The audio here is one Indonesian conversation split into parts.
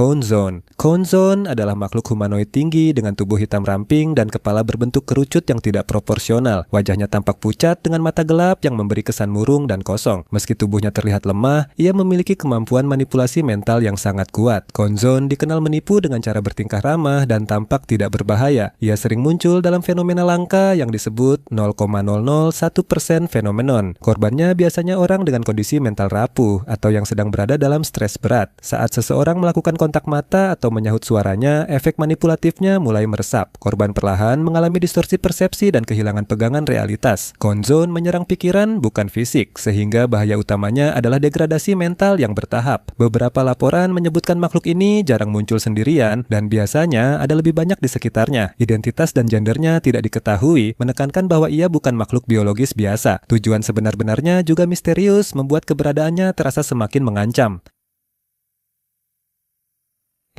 Cone Zone. Cone Zone adalah makhluk humanoid tinggi dengan tubuh hitam ramping dan kepala berbentuk kerucut yang tidak proporsional. Wajahnya tampak pucat dengan mata gelap yang memberi kesan murung dan kosong. Meski tubuhnya terlihat lemah, ia memiliki kemampuan manipulasi mental yang sangat kuat. Cone Zone dikenal menipu dengan cara bertingkah ramah dan tampak tidak berbahaya. Ia sering muncul dalam fenomena langka yang disebut 0,001% fenomenon. Korbannya biasanya orang dengan kondisi mental rapuh atau yang sedang berada dalam stres berat. Saat seseorang melakukan kontak mata atau menyahut suaranya, efek manipulatifnya mulai meresap. Korban perlahan mengalami distorsi persepsi dan kehilangan pegangan realitas. Cone Zone menyerang pikiran, bukan fisik, sehingga bahaya utamanya adalah degradasi mental yang bertahap. Beberapa laporan menyebutkan makhluk ini jarang muncul sendirian dan biasanya ada lebih banyak di sekitarnya. Identitas dan gendernya tidak diketahui, menekankan bahwa ia bukan makhluk biologis biasa. Tujuan sebenar-benarnya juga misterius, membuat keberadaannya terasa semakin mengancam.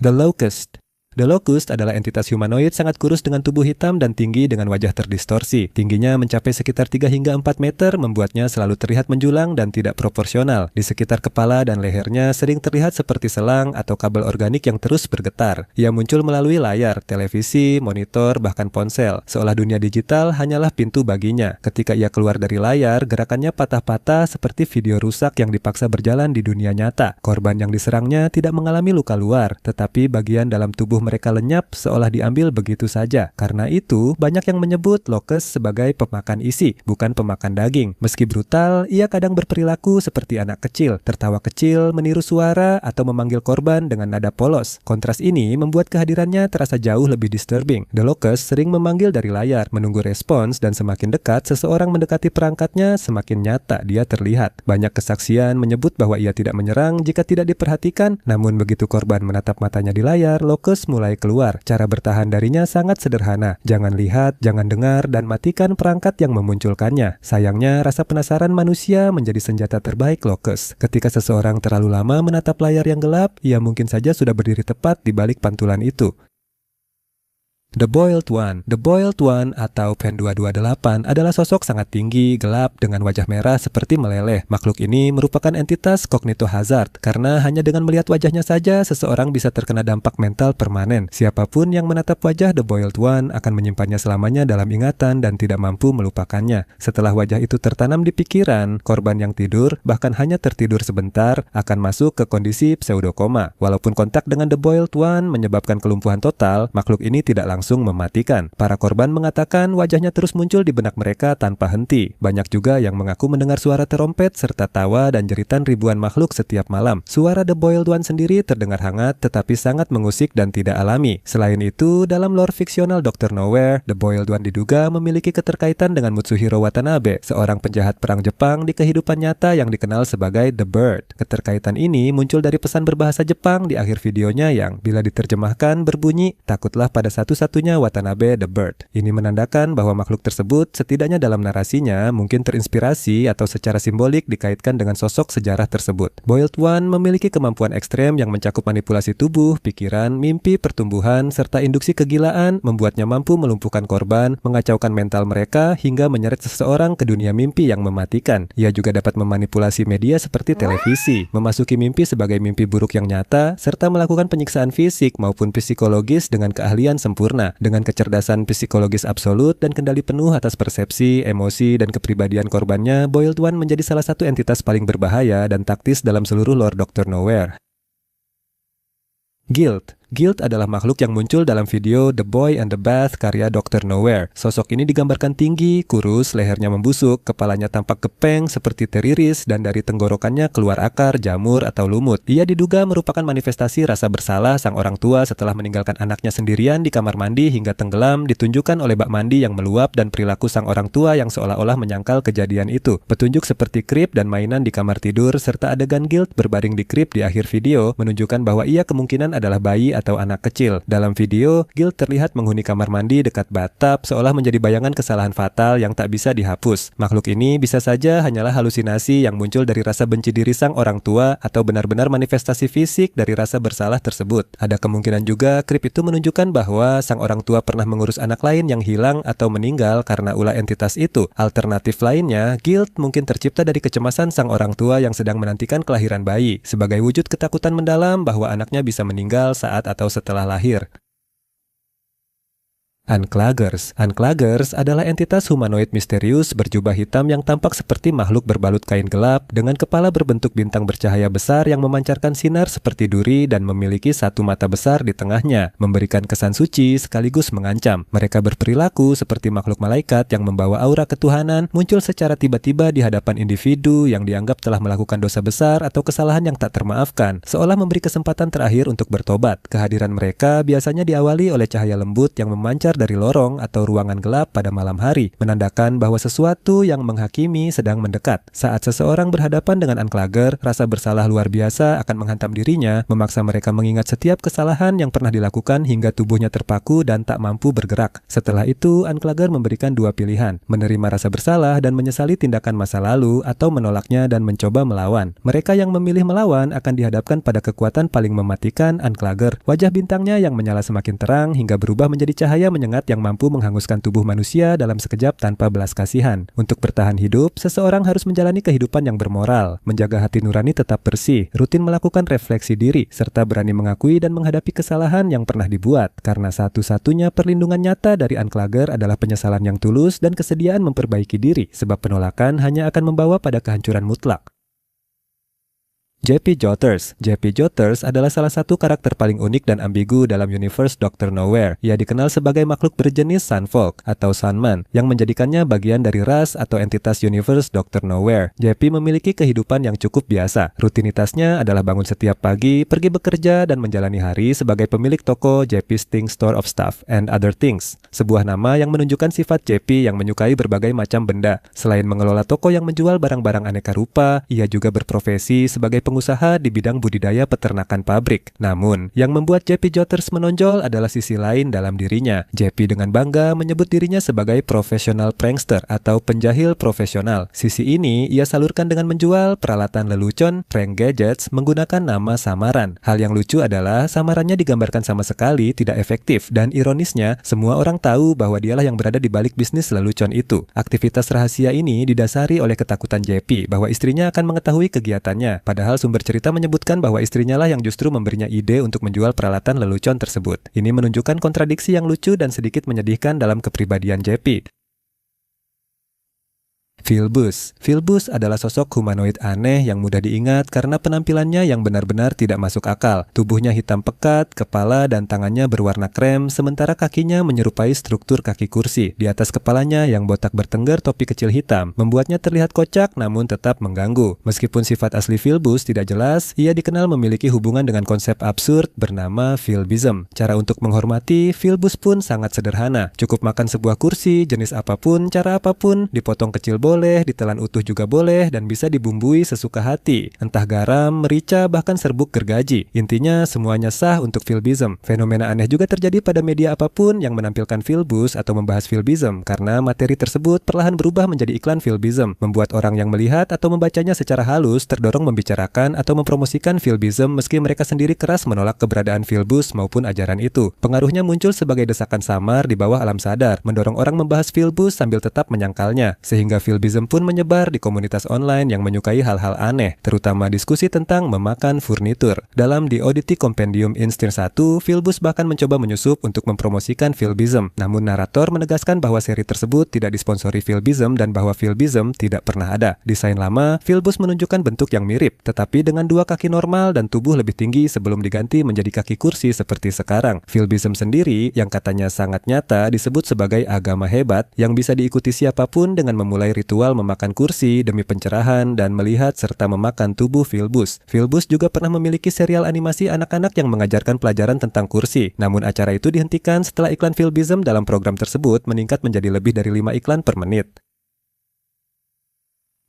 The Locust. The Locust adalah entitas humanoid sangat kurus dengan tubuh hitam dan tinggi dengan wajah terdistorsi. Tingginya mencapai sekitar 3 hingga 4 meter, membuatnya selalu terlihat menjulang dan tidak proporsional. Di sekitar kepala dan lehernya sering terlihat seperti selang atau kabel organik yang terus bergetar. Ia muncul melalui layar, televisi, monitor, bahkan ponsel. Seolah dunia digital hanyalah pintu baginya. Ketika ia keluar dari layar, gerakannya patah-patah seperti video rusak yang dipaksa berjalan di dunia nyata. Korban yang diserangnya tidak mengalami luka luar, tetapi bagian dalam tubuh mereka lenyap seolah diambil begitu saja. Karena itu, banyak yang menyebut Locust sebagai pemakan isi, bukan pemakan daging. Meski brutal, ia kadang berperilaku seperti anak kecil, tertawa kecil, meniru suara, atau memanggil korban dengan nada polos. Kontras ini membuat kehadirannya terasa jauh lebih disturbing. The Locust sering memanggil dari layar, menunggu respons, dan semakin dekat seseorang mendekati perangkatnya, semakin nyata dia terlihat. Banyak kesaksian menyebut bahwa ia tidak menyerang jika tidak diperhatikan, namun begitu korban menatap matanya di layar, Locust mulai keluar. Cara bertahan darinya sangat sederhana. Jangan lihat, jangan dengar, dan matikan perangkat yang memunculkannya. Sayangnya, rasa penasaran manusia menjadi senjata terbaik Locust. Ketika seseorang terlalu lama menatap layar yang gelap, ia mungkin saja sudah berdiri tepat di balik pantulan itu. The Boiled One. The Boiled One atau Pen 228 adalah sosok sangat tinggi, gelap, dengan wajah merah seperti meleleh. Makhluk ini merupakan entitas cognitohazard karena hanya dengan melihat wajahnya saja seseorang bisa terkena dampak mental permanen. Siapapun yang menatap wajah The Boiled One akan menyimpannya selamanya dalam ingatan dan tidak mampu melupakannya. Setelah wajah itu tertanam di pikiran, korban yang tidur, bahkan hanya tertidur sebentar, akan masuk ke kondisi pseudokoma. Walaupun kontak dengan The Boiled One menyebabkan kelumpuhan total, makhluk ini tidak langsung mematikan. Para korban mengatakan wajahnya terus muncul di benak mereka tanpa henti. Banyak juga yang mengaku mendengar suara terompet serta tawa dan jeritan ribuan makhluk setiap malam. Suara The Boiled One sendiri terdengar hangat tetapi sangat mengusik dan tidak alami. Selain itu, dalam lore fiksional Dr. Nowhere, The Boiled One diduga memiliki keterkaitan dengan Mutsuhiro Watanabe, seorang penjahat perang Jepang di kehidupan nyata yang dikenal sebagai The Bird. Keterkaitan ini muncul dari pesan berbahasa Jepang di akhir videonya yang, bila diterjemahkan, berbunyi, "Takutlah pada satu-satunya Watanabe the Bird." Ini menandakan bahwa makhluk tersebut setidaknya dalam narasinya mungkin terinspirasi atau secara simbolik dikaitkan dengan sosok sejarah tersebut. Boiled One memiliki kemampuan ekstrem yang mencakup manipulasi tubuh, pikiran, mimpi, pertumbuhan, serta induksi kegilaan, membuatnya mampu melumpuhkan korban, mengacaukan mental mereka, hingga menyeret seseorang ke dunia mimpi yang mematikan. Ia juga dapat memanipulasi media seperti televisi, memasuki mimpi sebagai mimpi buruk yang nyata, serta melakukan penyiksaan fisik maupun psikologis dengan keahlian sempurna. Dengan kecerdasan psikologis absolut dan kendali penuh atas persepsi, emosi, dan kepribadian korbannya, Boiled One menjadi salah satu entitas paling berbahaya dan taktis dalam seluruh lore Dr. Nowhere. Guild. Guild adalah makhluk yang muncul dalam video The Boy and the Bath karya Dr. Nowhere. Sosok ini digambarkan tinggi, kurus, lehernya membusuk, kepalanya tampak gepeng seperti teriris, dan dari tenggorokannya keluar akar, jamur, atau lumut. Ia diduga merupakan manifestasi rasa bersalah sang orang tua setelah meninggalkan anaknya sendirian di kamar mandi hingga tenggelam, ditunjukkan oleh bak mandi yang meluap dan perilaku sang orang tua yang seolah-olah menyangkal kejadian itu. Petunjuk seperti krip dan mainan di kamar tidur serta adegan Guild berbaring di krip di akhir video menunjukkan bahwa ia kemungkinan adalah bayi atau anak kecil. Dalam video, Guild terlihat menghuni kamar mandi dekat bathtub seolah menjadi bayangan kesalahan fatal yang tak bisa dihapus. Makhluk ini bisa saja hanyalah halusinasi yang muncul dari rasa benci diri sang orang tua atau benar-benar manifestasi fisik dari rasa bersalah tersebut. Ada kemungkinan juga Crypt itu menunjukkan bahwa sang orang tua pernah mengurus anak lain yang hilang atau meninggal karena ulah entitas itu. Alternatif lainnya, Guild mungkin tercipta dari kecemasan sang orang tua yang sedang menantikan kelahiran bayi, sebagai wujud ketakutan mendalam bahwa anaknya bisa meninggal saat atau setelah lahir. Unclagers. Unclagers adalah entitas humanoid misterius berjubah hitam yang tampak seperti makhluk berbalut kain gelap dengan kepala berbentuk bintang bercahaya besar yang memancarkan sinar seperti duri dan memiliki satu mata besar di tengahnya, memberikan kesan suci sekaligus mengancam. Mereka berperilaku seperti makhluk malaikat yang membawa aura ketuhanan, muncul secara tiba-tiba di hadapan individu yang dianggap telah melakukan dosa besar atau kesalahan yang tak termaafkan, seolah memberi kesempatan terakhir untuk bertobat. Kehadiran mereka biasanya diawali oleh cahaya lembut yang memancar dari lorong atau ruangan gelap pada malam hari, menandakan bahwa sesuatu yang menghakimi sedang mendekat. Saat seseorang berhadapan dengan unclager, rasa bersalah luar biasa akan menghantam dirinya, memaksa mereka mengingat setiap kesalahan yang pernah dilakukan hingga tubuhnya terpaku dan tak mampu bergerak. Setelah itu, unclager memberikan dua pilihan, menerima rasa bersalah dan menyesali tindakan masa lalu atau menolaknya dan mencoba melawan. Mereka yang memilih melawan akan dihadapkan pada kekuatan paling mematikan unclager. Wajah bintangnya yang menyala semakin terang hingga berubah menjadi cahaya menyengat yang mampu menghanguskan tubuh manusia dalam sekejap tanpa belas kasihan. Untuk bertahan hidup, seseorang harus menjalani kehidupan yang bermoral, menjaga hati nurani tetap bersih, rutin melakukan refleksi diri, serta berani mengakui dan menghadapi kesalahan yang pernah dibuat, karena satu-satunya perlindungan nyata dari unclager adalah penyesalan yang tulus dan kesediaan memperbaiki diri, sebab penolakan hanya akan membawa pada kehancuran mutlak. J.P. Jotters. J.P. Jotters adalah salah satu karakter paling unik dan ambigu dalam universe Dr. Nowhere. Ia dikenal sebagai makhluk berjenis Sunfolk atau Sunman yang menjadikannya bagian dari ras atau entitas universe Dr. Nowhere. J.P. memiliki kehidupan yang cukup biasa. Rutinitasnya adalah bangun setiap pagi, pergi bekerja, dan menjalani hari sebagai pemilik toko J.P.'s Thing Store of Stuff and Other Things, sebuah nama yang menunjukkan sifat J.P. yang menyukai berbagai macam benda. Selain mengelola toko yang menjual barang-barang aneka rupa, ia juga berprofesi sebagai pengusaha di bidang budidaya peternakan pabrik. Namun, yang membuat J.P. Jotters menonjol adalah sisi lain dalam dirinya. J.P. dengan bangga menyebut dirinya sebagai profesional prankster atau penjahil profesional. Sisi ini ia salurkan dengan menjual peralatan lelucon, prank gadgets menggunakan nama samaran. Hal yang lucu adalah samarannya digambarkan sama sekali tidak efektif dan ironisnya semua orang tahu bahwa dialah yang berada di balik bisnis lelucon itu. Aktivitas rahasia ini didasari oleh ketakutan J.P. bahwa istrinya akan mengetahui kegiatannya, padahal sumber cerita menyebutkan bahwa istrinya lah yang justru memberinya ide untuk menjual peralatan lelucon tersebut. Ini menunjukkan kontradiksi yang lucu dan sedikit menyedihkan dalam kepribadian J.P. Philbus. Philbus adalah sosok humanoid aneh yang mudah diingat karena penampilannya yang benar-benar tidak masuk akal. Tubuhnya hitam pekat, kepala dan tangannya berwarna krem, sementara kakinya menyerupai struktur kaki kursi. Di atas kepalanya yang botak bertengger topi kecil hitam, membuatnya terlihat kocak namun tetap mengganggu. Meskipun sifat asli Philbus tidak jelas, ia dikenal memiliki hubungan dengan konsep absurd bernama Philbism. Cara untuk menghormati Philbus pun sangat sederhana. Cukup makan sebuah kursi, jenis apapun, cara apapun, dipotong kecil boleh, ditelan utuh juga boleh, dan bisa dibumbui sesuka hati. Entah garam, merica, bahkan serbuk gergaji. Intinya semuanya sah untuk Philbism. Fenomena aneh juga terjadi pada media apapun yang menampilkan Philbus atau membahas Philbism, karena materi tersebut perlahan berubah menjadi iklan Philbism, membuat orang yang melihat atau membacanya secara halus terdorong membicarakan atau mempromosikan Philbism meski mereka sendiri keras menolak keberadaan Philbus maupun ajaran itu. Pengaruhnya muncul sebagai desakan samar di bawah alam sadar, mendorong orang membahas Philbus sambil tetap menyangkalnya, sehingga Philbism pun menyebar di komunitas online yang menyukai hal-hal aneh, terutama diskusi tentang memakan furnitur. Dalam The Oddity Compendium Instinct 1, Philbus bahkan mencoba menyusup untuk mempromosikan Philbism. Namun narator menegaskan bahwa seri tersebut tidak disponsori Philbism dan bahwa Philbism tidak pernah ada. Desain lama, Philbus menunjukkan bentuk yang mirip, tetapi dengan dua kaki normal dan tubuh lebih tinggi sebelum diganti menjadi kaki kursi seperti sekarang. Philbism sendiri, yang katanya sangat nyata, disebut sebagai agama hebat yang bisa diikuti siapapun dengan memulai ritual memakan kursi demi pencerahan dan melihat serta memakan tubuh Philbus. Philbus juga pernah memiliki serial animasi anak-anak yang mengajarkan pelajaran tentang kursi. Namun acara itu dihentikan setelah iklan Philbism dalam program tersebut meningkat menjadi lebih dari 5 iklan per menit.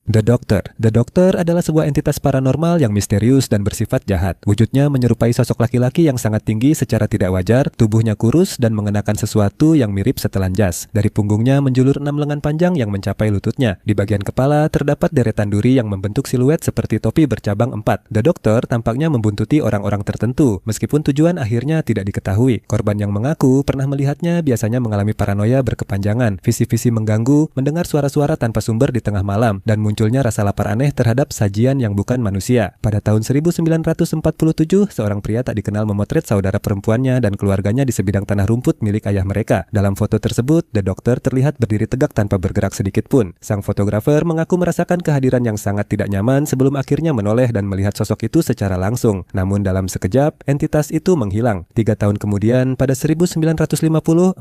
The Doctor. The Doctor adalah sebuah entitas paranormal yang misterius dan bersifat jahat. Wujudnya menyerupai sosok laki-laki yang sangat tinggi secara tidak wajar, tubuhnya kurus dan mengenakan sesuatu yang mirip setelan jas. Dari punggungnya menjulur 6 lengan panjang yang mencapai lututnya. Di bagian kepala terdapat deretan duri yang membentuk siluet seperti topi bercabang 4. The Doctor tampaknya membuntuti orang-orang tertentu, meskipun tujuan akhirnya tidak diketahui. Korban yang mengaku pernah melihatnya biasanya mengalami paranoia berkepanjangan, visi-visi mengganggu, mendengar suara-suara tanpa sumber di tengah malam, dan munculnya rasa lapar aneh terhadap sajian yang bukan manusia. Pada tahun 1947, seorang pria tak dikenal memotret saudara perempuannya dan keluarganya di sebidang tanah rumput milik ayah mereka. Dalam foto tersebut, The Doctor terlihat berdiri tegak tanpa bergerak sedikit pun. Sang fotografer mengaku merasakan kehadiran yang sangat tidak nyaman sebelum akhirnya menoleh dan melihat sosok itu secara langsung. Namun dalam sekejap, entitas itu menghilang. 3 tahun kemudian, pada 1950,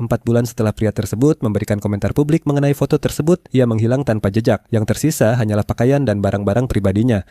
4 bulan setelah pria tersebut memberikan komentar publik mengenai foto tersebut, ia menghilang tanpa jejak. Yang tersisa hanyalah pakaian dan barang-barang pribadinya.